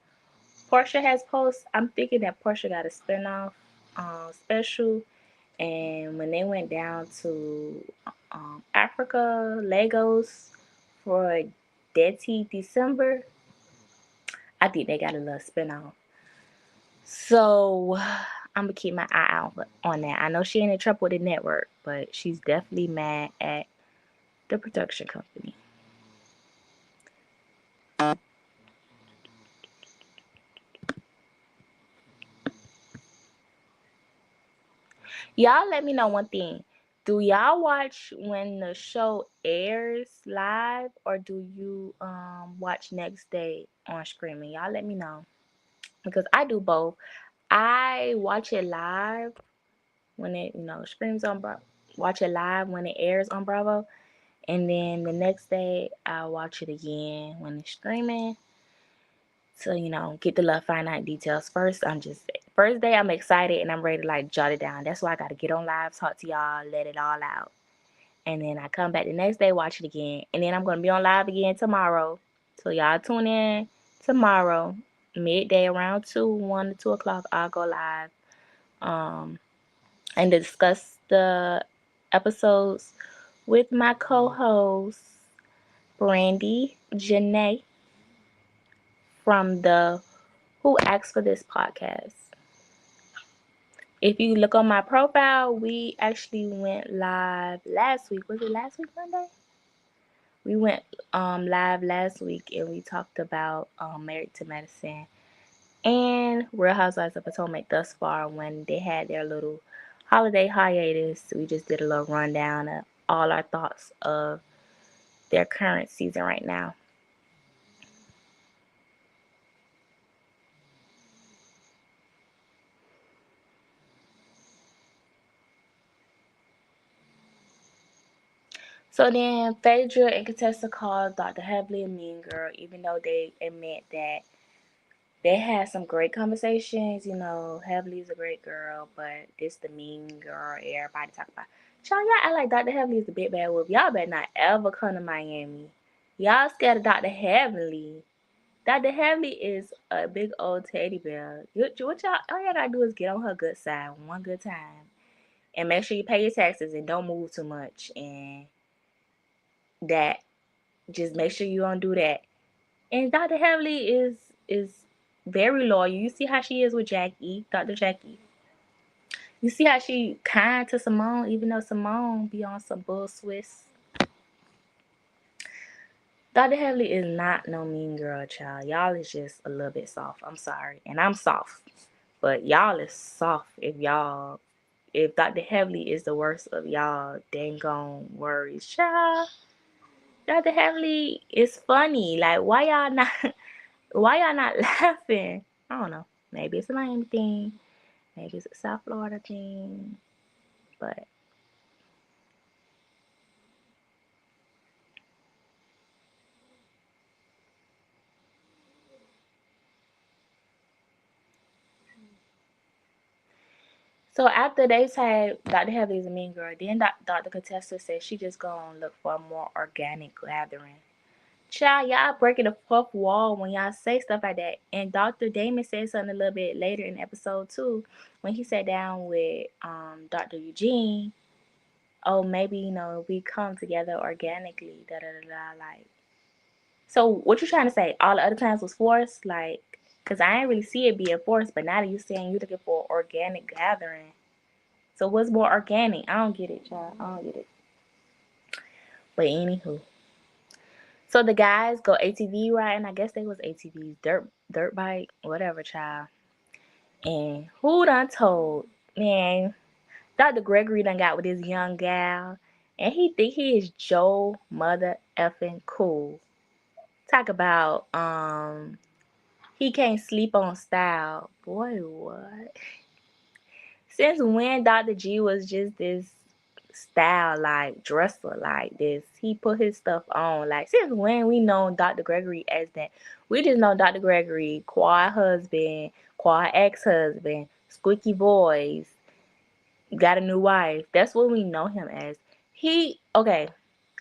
Portia has posted, I'm thinking that Portia got a spinoff special. And when they went down to Africa, Lagos for Dirty December, I think they got a little spinoff. So I'm gonna keep my eye out on that. I know she ain't in trouble with the network, but she's definitely mad at the production company. Y'all let me know one thing. Do y'all watch when the show airs live, or do you watch next day on streaming? Y'all let me know. Because I do both. I watch it live when it, streams on watch it live when it airs on Bravo. And then the next day I watch it again when it's streaming to, get the little finite details. First day I'm excited and I'm ready to like jot it down. That's why I gotta get on live, talk to y'all, let it all out. And then I come back the next day, watch it again. And then I'm gonna be on live again tomorrow. So y'all tune in tomorrow, midday around 1 to 2 o'clock, I'll go live. And discuss the episodes with my co-host, Brandy Janae from the Who Asked for This podcast. If you look on my profile, we actually went live last week. Was it last week Monday? We went live last week and we talked about Married to Medicine and Real Housewives of Potomac thus far when they had their little holiday hiatus. We just did a little rundown of all our thoughts of their current season right now. So then Phaedra and Contessa called Dr. Heavily a mean girl, even though they admit that they had some great conversations. Heavely's a great girl, but this the mean girl everybody talk about. Y'all act like Dr. Heavily is the big bad wolf. Y'all better not ever come to Miami. Y'all scared of Dr. Heavily. Dr. Heavily is a big old teddy bear. What all y'all gotta do is get on her good side one good time. And make sure you pay your taxes and don't move too much. And that, just make sure you don't do that. And Dr. Heavily is very loyal. You see how she is with Jackie, Dr. Jackie. You see how she kind to Simone, even though Simone be on some bull Swiss. Dr. Heavily is not no mean girl, child. Y'all is just a little bit soft. I'm sorry. And I'm soft. But y'all is soft if Dr. Heavily is the worst of y'all dang gone worries, child. Dr. Heavily is funny. Like, why y'all not laughing? I don't know. Maybe it's a Miami thing. Maybe it's a South Florida thing. But so after they said Dr. Heavily is a mean girl, then Dr. Contessa said she just gonna look for a more organic gathering. Child, y'all breaking the fourth wall when y'all say stuff like that. And Dr. Damon said something a little bit later in episode 2 when he sat down with Dr. Eugene. Oh, maybe, we come together organically. Da da da da. Like, so what you trying to say? All the other times was forced? Like, because I ain't really see it being forced, but now that you're saying you're looking for organic gathering. So what's more organic? I don't get it, child. I don't get it. But anywho. So the guys go ATV riding. I guess they was ATVs, dirt bike, whatever, child. And who done told, man, Dr. Gregory done got with this young gal, and he think he is Joe mother effing cool. Talk about he can't sleep on style. Boy, what? Since when Dr. G was just this style like dresser like this? He put his stuff on. Like, since when we know Dr. Gregory as that? We just know Dr. Gregory, quiet husband, quiet ex-husband, squeaky voice, got a new wife. That's what we know him as. Okay,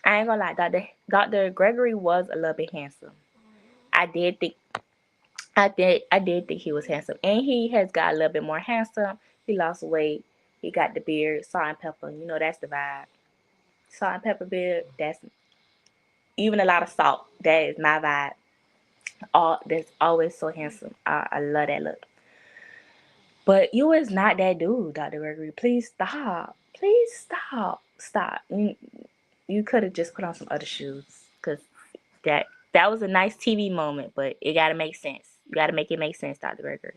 I ain't gonna lie, Dr. Gregory was a little bit handsome. I did think I did think he was handsome. And he has got a little bit more handsome. He lost weight. He got the beard, salt and pepper. That's the vibe. Salt and pepper beard, that's even a lot of salt. That is my vibe. That's always so handsome. I love that look. But you is not that dude, Dr. Gregory. Please stop. Please stop. Stop. You could have just put on some other shoes. Because that was a nice TV moment, but it got to make sense. You got to make it make sense, Dr. Gregory.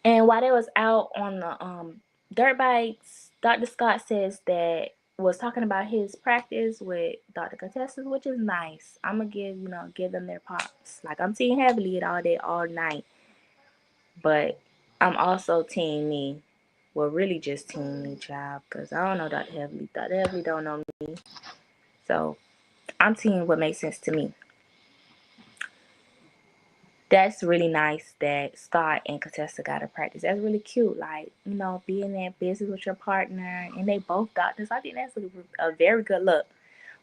And while they was out on the dirt bikes, Dr. Scott says that was talking about his practice with Dr. Contestas, which is nice. I'm gonna give them their props. Like, I'm seeing heavily it all day, all night. But I'm also team me. Well, really just team me, child, because I don't know Dr. Heavily. Dr. Heavily don't know me. So I'm team what makes sense to me. That's really nice that Scott and Contessa got to practice. That's really cute. Like, you know, being in business with your partner and they both doctors. I think that's a very good look.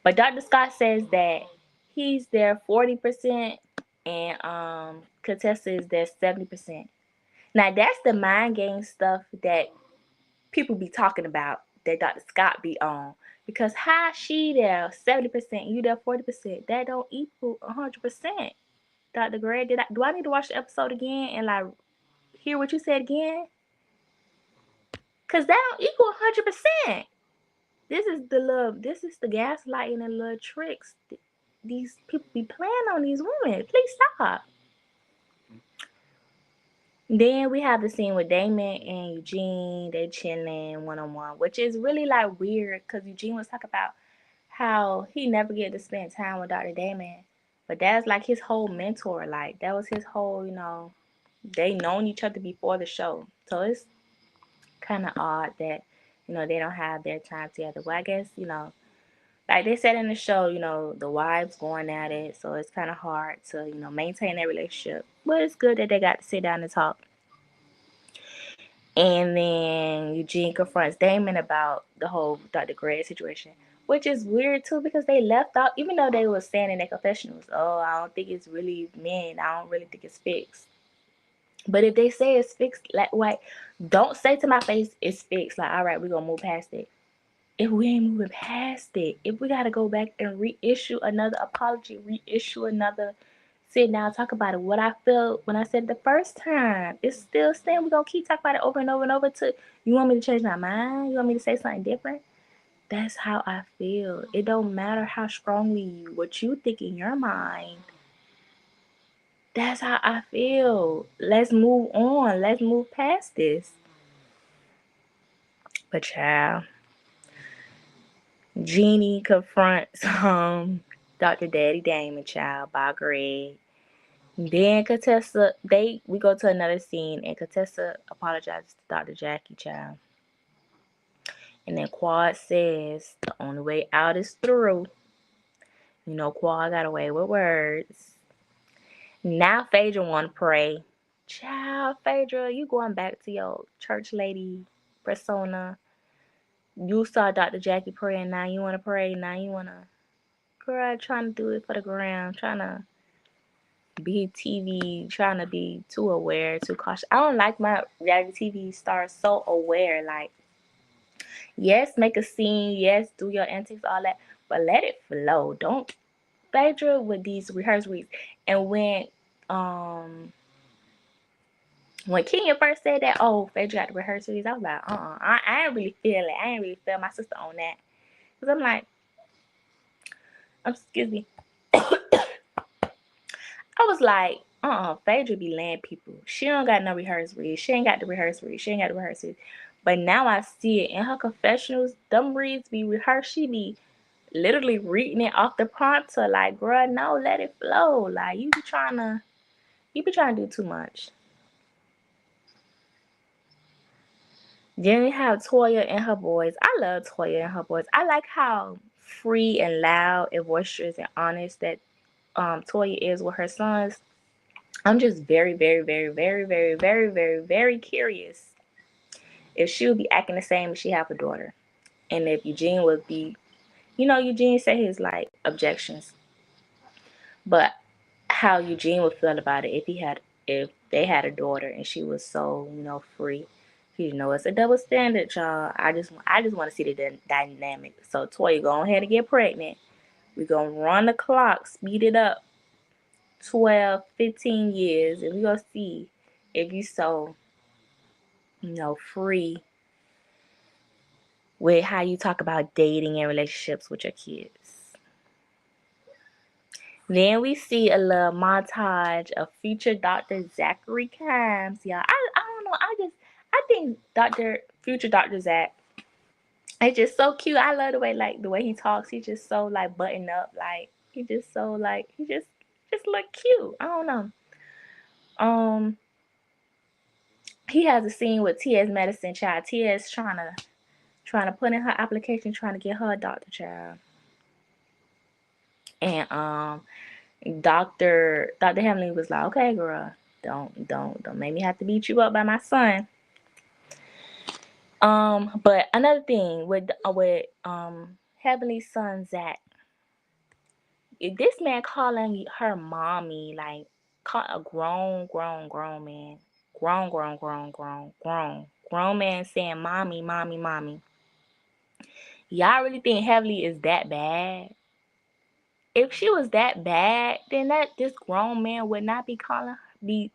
But Dr. Scott says that he's there 40% and Contessa is there 70%. Now that's the mind game stuff that people be talking about that Dr. Scott be on. Because how she there 70%, you there 40%, that don't equal 100%. Dr. Gray, do I need to watch the episode again and like hear what you said again? Cause that don't equal 100%. This is the gaslighting and little tricks these people be playing on these women. Please stop. Then we have the scene with Damon and Eugene. They chilling one on one, which is really like weird because Eugene was talking about how he never get to spend time with Dr. Damon, but that's like his whole mentor. Like that was his whole, you know, they known each other before the show, so it's kind of odd that you know they don't have their time together. Well, I guess you know, like they said in the show, you know, the wives going at it, so it's kind of hard to you know maintain that relationship. But it's good that they got to sit down and talk. And then Eugene confronts Damon about the whole Dr. Gray situation, which is weird too because they left out, even though they were saying in their confessionals, oh, I don't think it's really men. I don't really think it's fixed. But if they say it's fixed, like, what? Don't say to my face it's fixed. Like, all right, we're gonna move past it. If we ain't moving past it, if we gotta go back and reissue another apology, reissue another sit down, talk about it. What I felt when I said it the first time, it's still staying. We're gonna keep talking about it over and over and over till you want me to change my mind, you want me to say something different. That's how I feel. It don't matter how strongly what you think in your mind. That's how I feel. Let's move on. Let's move past this. But child, Jeannie confronts Dr. Daddy Damon, child, by Greg. Then Contessa, we go to another scene and Contessa apologizes to Dr. Jackie, child. And then Quad says the only way out is through. You know, Quad got away with words. Now Phaedra wanna pray. Child, Phaedra, you going back to your church lady persona. You saw Dr. Jackie praying, now you wanna pray, now you wanna, girl, trying to do it for the gram, trying to be TV, trying to be too aware, too cautious. I don't like my reality TV stars so aware. Like, yes, make a scene, yes, do your antics, all that, but let it flow. Don't Phaedra with these rehearsal weeks. And when Kenya first said that, oh, Phaedra got the rehearsal weeks, I was like, I ain't really feel it. I ain't really feel my sister on that. Cause I'm like, excuse me. I was like, Phaedra be laying people. She don't got no rehearsal reads. She ain't got the rehearsal reads. She ain't got the rehearsal reads. But now I see it in her confessionals. Them reads be rehearsed. She be literally reading it off the prompter. Like, girl, no, let it flow. Like, you be trying to do too much. Then we have Toya and her boys. I love Toya and her boys. I like how free and loud and boisterous and honest that Toya is with her sons. I'm just very, very, very, very, very, very, very, very curious if she would be acting the same if she have a daughter. And if Eugene would be, you know, Eugene said his like objections, but how Eugene would feel about it if they had a daughter and she was so, you know, free. You know, it's a double standard, y'all. I just want to see the dynamic. So Toya, go ahead and get pregnant. We're gonna run the clock, speed it up 12, 15 years, and we're gonna see if you so, you know, free with how you talk about dating and relationships with your kids. Then we see a little montage of future Dr. Zachary Kimes. Y'all, I don't know. I think future Dr. Zach, it's just so cute. I love the way he talks. He's just so like buttoned up. Like he just so like he just look cute. I don't know. he has a scene with T.S. Medicine child. T.S. trying to put in her application, trying to get her a doctor child. And Dr. Hamlin was like, okay, girl, don't make me have to beat you up by my son. But another thing with Heavenly's son Zach, if this man calling her mommy, like call a grown man, grown man saying mommy. Y'all really think Heavenly is that bad? If she was that bad, then this grown man would not be calling be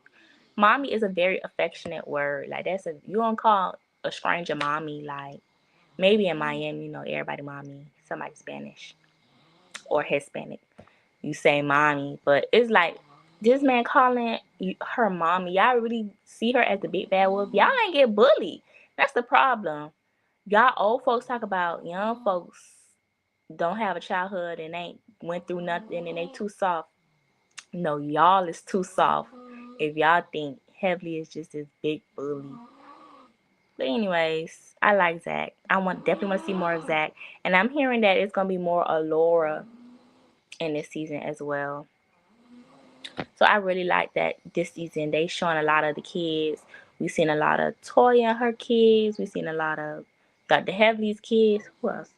mommy is a very affectionate word. Like you don't call a stranger mommy. Like maybe in Miami, everybody mommy, somebody Spanish or Hispanic. You say mommy, but it's like this man calling her mommy. Y'all really see her as the big bad wolf? Y'all ain't get bullied. That's the problem. Y'all old folks talk about young folks don't have a childhood and ain't went through nothing and they too soft. No, y'all is too soft if y'all think Heavenly is just this big bully. But anyways, I like Zach. Definitely want to see more of Zach. And I'm hearing that it's gonna be more Alora in this season as well. So I really like that this season they showing a lot of the kids. We've seen a lot of Toya and her kids. We've seen a lot of Dr. Heavenly's kids. Who else?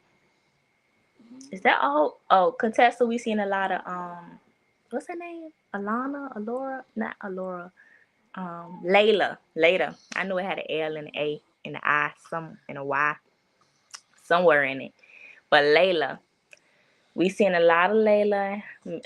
Is that all? Oh, Contessa, we've seen a lot of what's her name? Alora? Not Alora. Layla. Later. I knew it had an L and an A and an I, and a Y somewhere in it. But Layla. We seen a lot of Layla,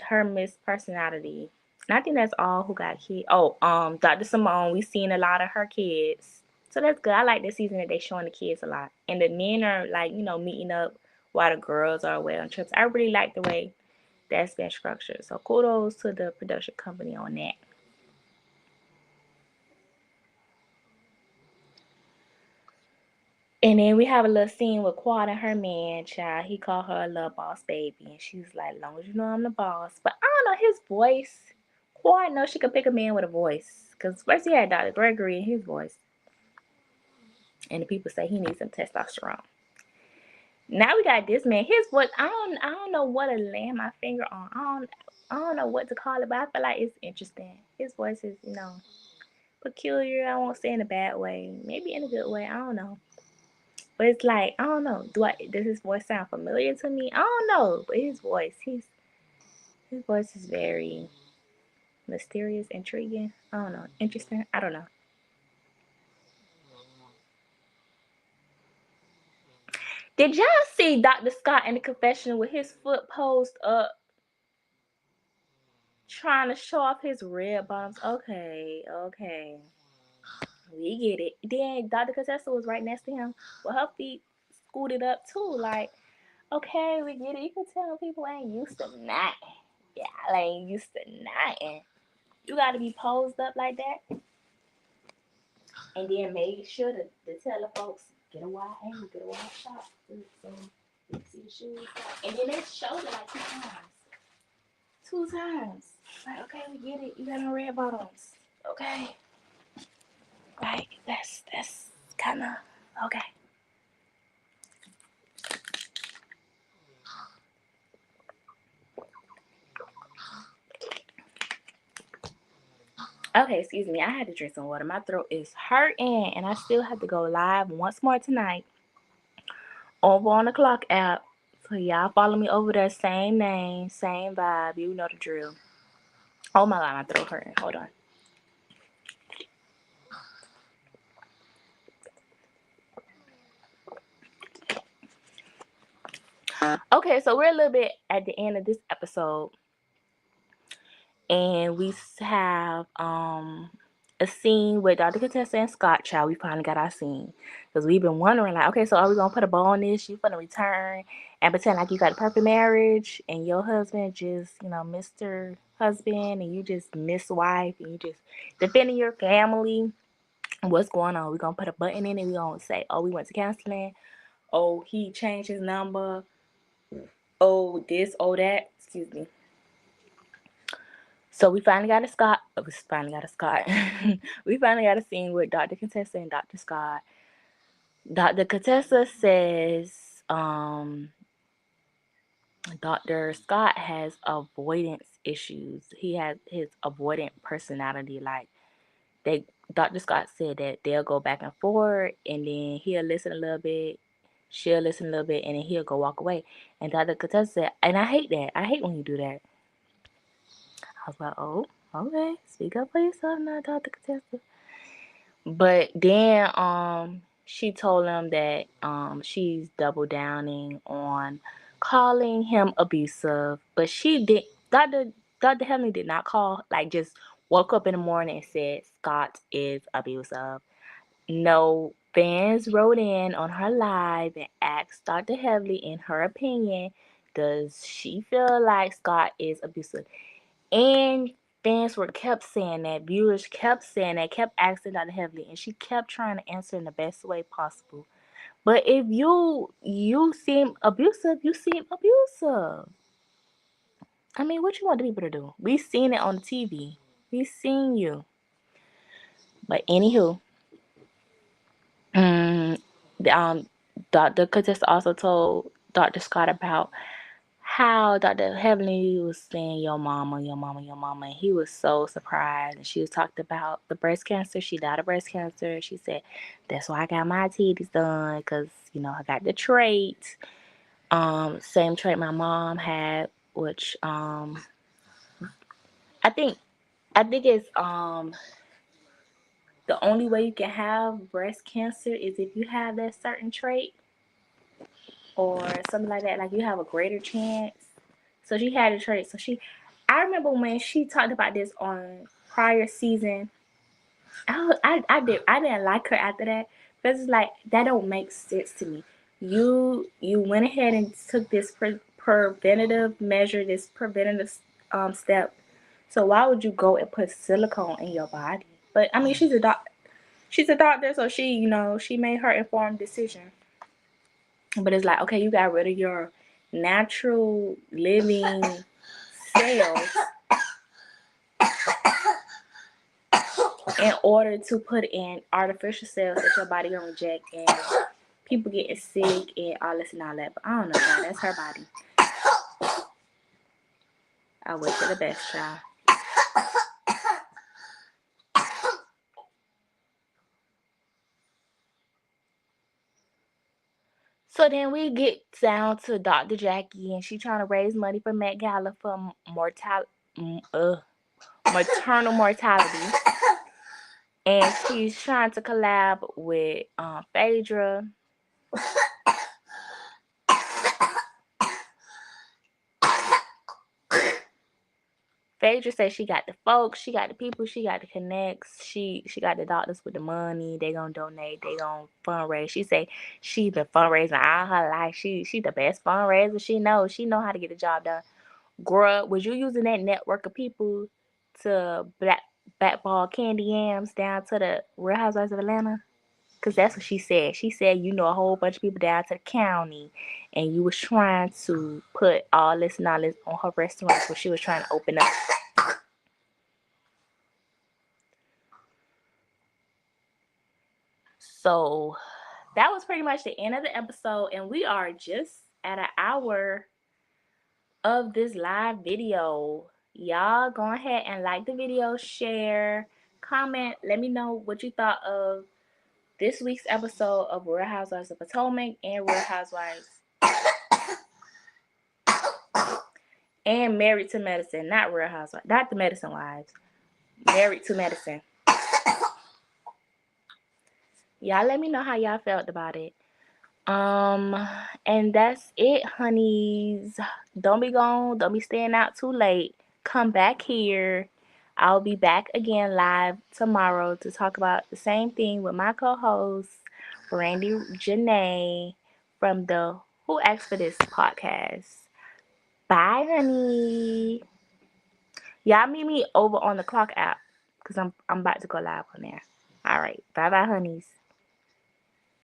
her Miss Personality. And I think that's all who got kids. Oh, Dr. Simone, we seen a lot of her kids. So that's good. I like this season that they showing the kids a lot. And the men are like, meeting up while the girls are away on trips. I really like the way that's been structured. So kudos to the production company on that. And then we have a little scene with Quad and her man, child. He called her a little boss baby. And she was like, as long as you know I'm the boss. But I don't know, his voice. Quad knows she could pick a man with a voice. Because first he had Dr. Gregory in his voice. And the people say he needs some testosterone. Now we got this man. His voice, I don't know what to land my finger on. I don't know what to call it, but I feel like it's interesting. His voice is, peculiar. I won't say in a bad way. Maybe in a good way. I don't know. But it's like, I don't know. Does his voice sound familiar to me? I don't know. But his voice is very mysterious, intriguing. I don't know. Interesting. I don't know. Did y'all see Dr. Scott in the confessional with his foot posed up, trying to show off his red bottoms? Okay. We get it. Then Dr. Contessa was right next to him with her feet scooted up too. Like, okay, we get it. You can tell people ain't used to nothing. Y'all ain't used to nothing. You gotta be posed up like that. And then make sure to tell the folks, get a wide angle, get a wide shot. So you can see the shoes. And then they showed it like 2 times. 2 times. Like, okay, we get it. You got no red bottoms. Okay. Like, that's kind of, okay. Okay, excuse me. I had to drink some water. My throat is hurting, and I still have to go live once more tonight over on the Clock app. So y'all follow me over there. Same name, same vibe. You know the drill. Oh my god, my throat hurting. Hold on. Okay, so we're a little bit at the end of this episode, and we have a scene with Dr. Contessa and Scott. Child, we finally got our scene because we've been wondering, like, okay, so are we gonna put a bow on this? You gonna return and pretend like you got a perfect marriage, and your husband just, Mr. Husband, and you just Miss Wife, and you just defending your family? What's going on? We're gonna put a button in it. We're gonna say, oh, we went to counseling. Oh, he changed his number. Oh, this, oh, that. Excuse me. So we finally got a Scott. We finally got a Scott. We finally got a scene with Dr. Contessa and Dr. Scott. Dr. Contessa says, Dr. Scott has avoidance issues. He has his avoidant personality. Like they, Dr. Scott said that they'll go back and forth, and then he'll listen a little bit, she'll listen a little bit, and then he'll go walk away. And Dr. Contessa said, and I hate that. I hate when you do that. I was like, oh, okay, speak up for yourself now, Dr. Contessa. But then she told him that she's double downing on calling him abusive. But she did Dr. Henley did not call, like just woke up in the morning and said Scott is abusive. No, fans wrote in on her live and asked Dr. Heavily, in her opinion, does she feel like Scott is abusive? And fans were kept saying that, viewers kept saying that, kept asking Dr. Heavily, and she kept trying to answer in the best way possible. But if you seem abusive, you seem abusive. I mean, what you want the people to do? We seen it on the TV. We seen you. But anywho, um, Dr. Contessa also told Dr. Scott about how Dr. Heavenly was saying your mama, your mama, your mama. And he was so surprised. And she was talked about the breast cancer. She died of breast cancer. She said, that's why I got my titties done, because, I got the trait. Same trait my mom had, which I think it's the only way you can have breast cancer is if you have that certain trait or something like that. Like you have a greater chance. So she had a trait. I remember when she talked about this on prior season. I didn't like her after that because it's like that don't make sense to me. You went ahead and took this preventative measure, this preventative step. So why would you go and put silicone in your body? But I mean, she's a doctor, so she made her informed decision. But it's like, okay, you got rid of your natural living cells in order to put in artificial cells that your body gonna reject, and people getting sick and all this and all that. But I don't know, child. That's her body. I wish her the best, child. So then we get down to Dr. Jackie, and she trying to raise money for Met Gala for maternal mortality. And she's trying to collab with Phaedra. Phaedra says she got the folks, she got the people, she got the connects, she got the doctors with the money. They gonna donate, they gonna fundraise. She say she been fundraising all her life. She the best fundraiser she knows. She know how to get the job done. Girl, was you using that network of people to blackball Candy Yams down to the Real Housewives of Atlanta? Because that's what she said. She said you know a whole bunch of people down to the county, and you was trying to put all this knowledge on her restaurants where she was trying to open up. So that was pretty much the end of the episode, and we are just at an hour of this live video. Y'all go ahead and like the video, share, comment, let me know what you thought of this week's episode of Real Housewives of Potomac and Real Housewives and Married to Medicine. Not Real Housewives, not the Medicine Wives. Married to Medicine. Y'all let me know how y'all felt about it. And that's it, honeys. Don't be gone. Don't be staying out too late. Come back here. I'll be back again live tomorrow to talk about the same thing with my co-host, Brandy Janae, from the Who Asked for This podcast. Bye, honey. Y'all meet me over on the Clock app because I'm about to go live on there. All right. Bye-bye, honeys.